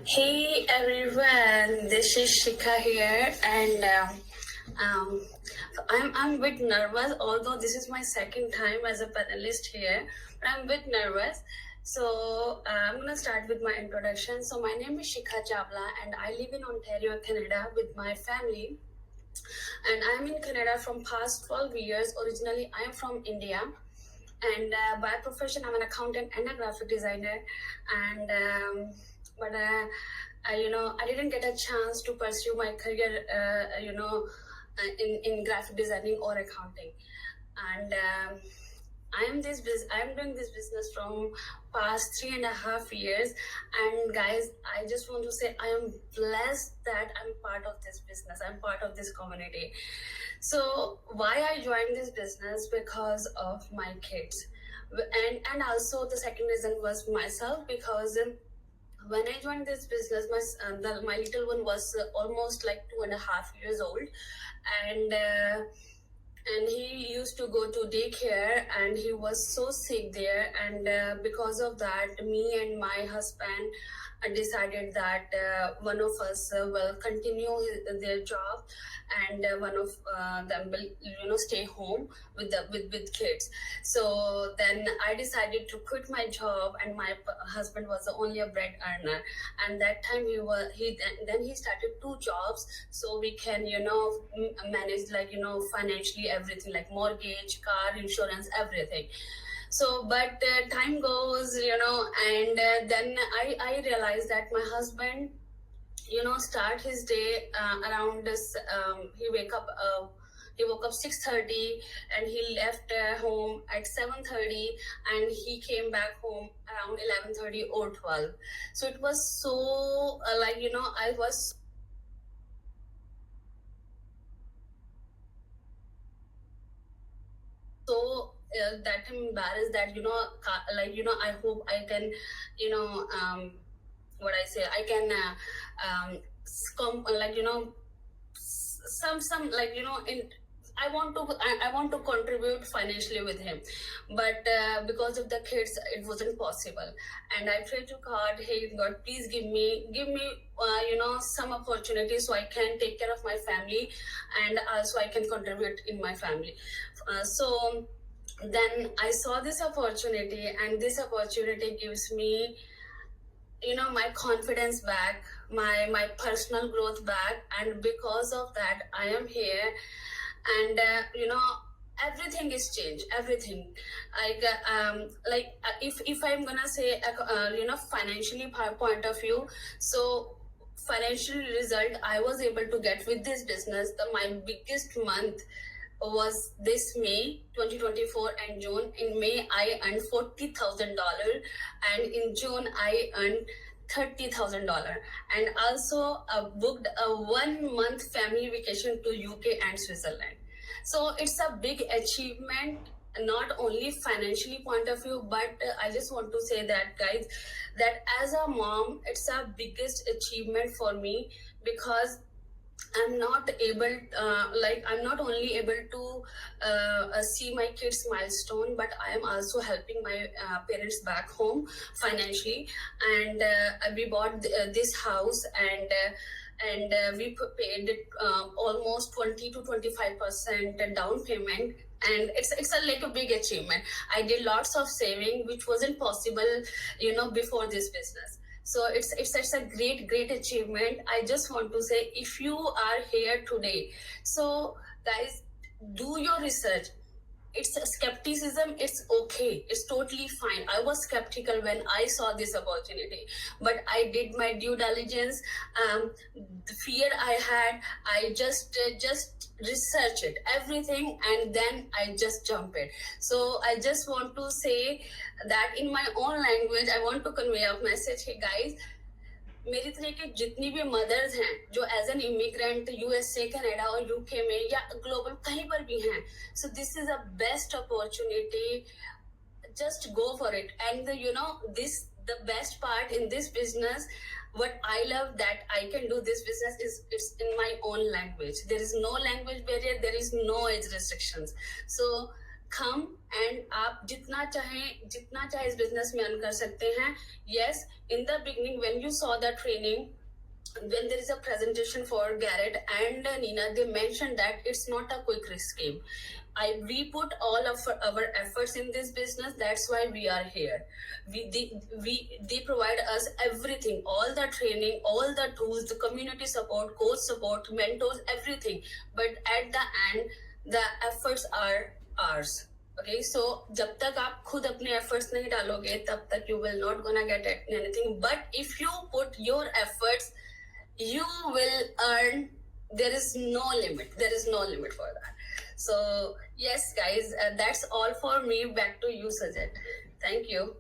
Hey everyone, this is Shikha here, and um, I'm a bit nervous. Although this is my second time as a panelist here, but I'm a bit nervous. So I'm gonna start with my introduction. So my name is Shikha Chawla, and I live in Ontario, Canada, with my family. And I'm in Canada from past 12 years. Originally, I am from India, and by profession I'm an accountant and a graphic designer, and but I didn't get a chance to pursue my career in graphic designing or accounting. And I'm doing this business from past 3.5 years. And guys, I just want to say I am blessed that I'm part of this business. I'm part of this community. So why I joined this business? Because of my kids. And also the second reason was myself, because when I joined this business, my little one was almost like 2.5 years old, and he used to go to daycare, and he was so sick there. And because of that, me and my husband decided that one of us will continue their job, and one of them will stay home with with kids. So then I decided to quit my job, and my husband was only a bread earner. And that time he started two jobs, so we can manage, like, financially everything, like mortgage, car insurance, everything. So but time goes, and then I realized that my husband start his day around this. He woke up 6:30, and he left home at 7:30, and he came back home around 11:30 or 12. So it was so I was so that embarrassed that I hope I can, what I say, I can some in I want to contribute financially with him. But because of the kids, it wasn't possible. And I prayed to God, hey God, please give me some opportunity, so I can take care of my family, and also I can contribute in my family. So then I saw this opportunity, and this opportunity gives me my confidence back, my personal growth back. And because of that, I am here. And everything is changed, everything. If I'm gonna say financially point of view, so financial result I was able to get with this business, my biggest month was this May 2024 and June. In May, I earned $40,000, and in June, I earned $30,000. And also booked a 1 month family vacation to UK and Switzerland. So it's a big achievement, not only financially point of view, but I just want to say that, guys, that as a mom, it's a biggest achievement for me, because I'm not able, I'm not only able to see my kids' milestone, but I am also helping my parents back home financially. And we bought this house, and we paid almost 20 to 25% down payment. And it's a like a big achievement. I did lots of saving, which wasn't possible, before this business. So it's a great achievement. I just want to say, if you are here today, so guys, do your research. It's a skepticism, it's okay, it's totally fine. I was skeptical when I saw this opportunity, but I did my due diligence. The fear I had, I just research it everything, and then I just jump it. So I just want to say that in my own language, I want to convey a message. Hey guys, मेरी तरह के जितनी भी mothers हैं जो as an immigrant USA, Canada और UK में या ग्लोबल कहीं पर भी हैं, so this is a best opportunity. Just go for it. And this, the best part in this business, what I love that I can do this business, is it's in my own language. There is no language barrier, there is no age restrictions. So come and आप जितना चाहे इस business में earn कर सकते हैं. Yes, in the beginning when you saw the training, when there is a presentation for Garrett and Nina, they mentioned that it's not a quick risk game. We put all of our efforts in this business. That's why we are here. They provide us everything, all the training, all the tools, the community support, coach support, mentors, everything. But at the end, the efforts are ours. Okay, so जब तक आप खुद अपने efforts नहीं डालोगे, तब तक you will not gonna get anything. But if you put your efforts, you will earn. There is no limit for that. So yes guys, that's all for me. Back to you, Sajid. Thank you.